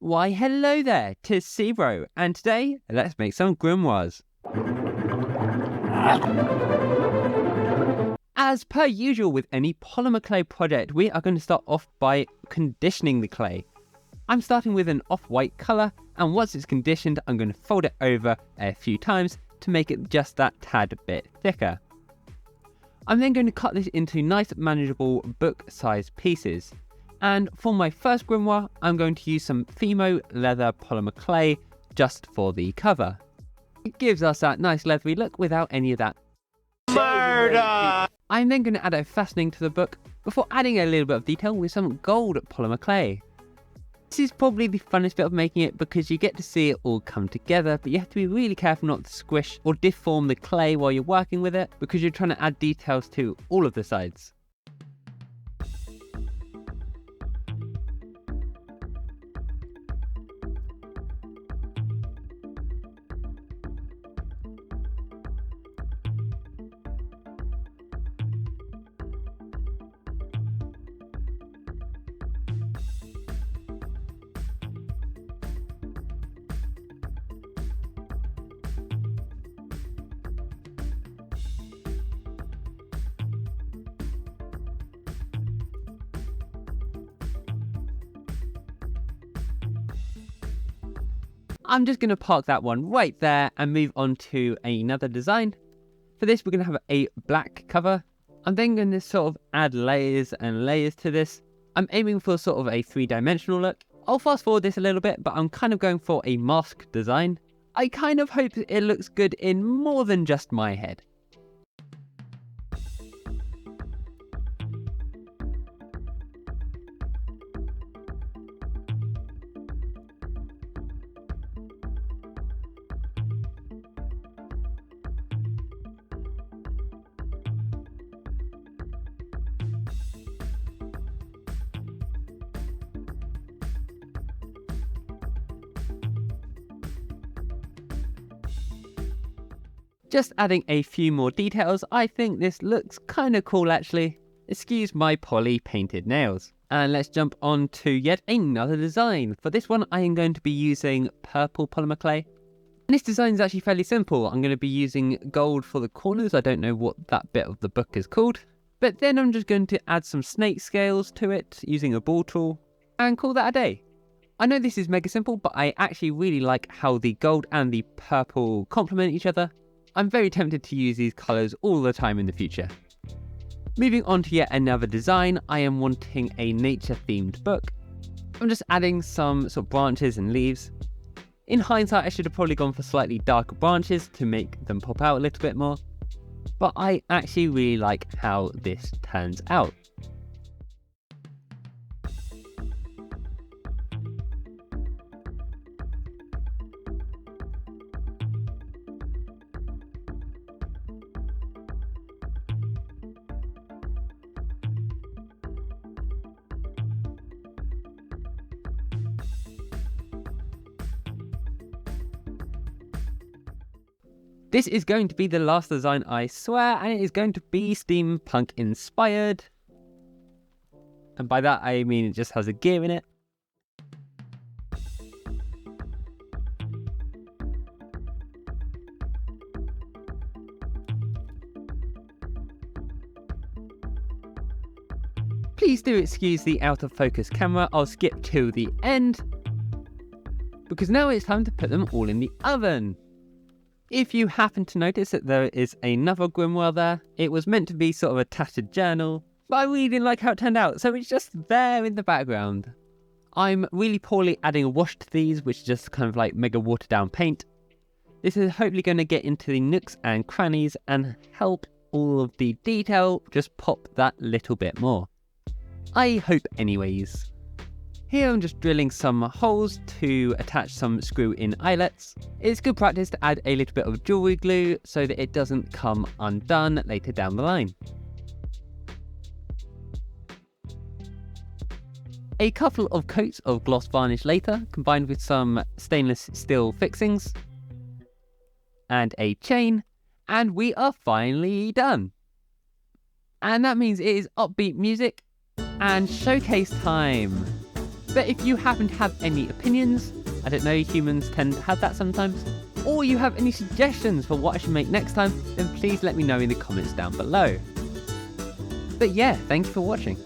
Why hello there, 'tis Seabro, and today let's make some grimoires. As per usual with any polymer clay project, we are going to start off by conditioning the clay. I'm starting with an off-white colour, and once it's conditioned I'm going to fold it over a few times to make it just that tad bit thicker. I'm then going to cut this into nice manageable book-sized pieces. And for my first grimoire, I'm going to use some Fimo leather polymer clay just for the cover. It gives us that nice leathery look without any of that murder! I'm then going to add a fastening to the book before adding a little bit of detail with some gold polymer clay. This is probably the funnest bit of making it because you get to see it all come together, but you have to be really careful not to squish or deform the clay while you're working with it because you're trying to add details to all of the sides. I'm just going to park that one right there and move on to another design. For this we're going to have a black cover. I'm then going to sort of add layers and layers to this. I'm aiming for sort of a three-dimensional look. I'll fast forward this a little bit, but I'm kind of going for a mask design. I kind of hope it looks good in more than just my head. Just adding a few more details, I think this looks kind of cool actually. Excuse my poly painted nails. And let's jump on to yet another design. For this one I am going to be using purple polymer clay. And this design is actually fairly simple. I'm going to be using gold for the corners. I don't know what that bit of the book is called. But then I'm just going to add some snake scales to it using a ball tool and call that a day. I know this is mega simple, but I actually really like how the gold and the purple complement each other. I'm very tempted to use these colours all the time in the future. Moving on to yet another design, I am wanting a nature themed book. I'm just adding some sort of branches and leaves. In hindsight I should have probably gone for slightly darker branches to make them pop out a little bit more. But I actually really like how this turns out. This is going to be the last design, I swear, and it is going to be steampunk inspired. And by that I mean it just has a gear in it. Please do excuse the out of focus camera, I'll skip to the end. Because now it's time to put them all in the oven. If you happen to notice that there is another grimoire there, it was meant to be sort of a tattered journal, but I really didn't like how it turned out, so it's just there in the background. I'm really poorly adding a wash to these, which is just kind of like mega watered down paint. This is hopefully going to get into the nooks and crannies and help all of the detail just pop that little bit more. I hope anyways. Here I'm just drilling some holes to attach some screw-in eyelets. It's good practice to add a little bit of jewellery glue so that it doesn't come undone later down the line. A couple of coats of gloss varnish later, combined with some stainless steel fixings and a chain, and we are finally done. And that means it is upbeat music and showcase time. But if you happen to have any opinions, I don't know, humans tend to have that sometimes, or you have any suggestions for what I should make next time, then please let me know in the comments down below. But yeah, thank you for watching.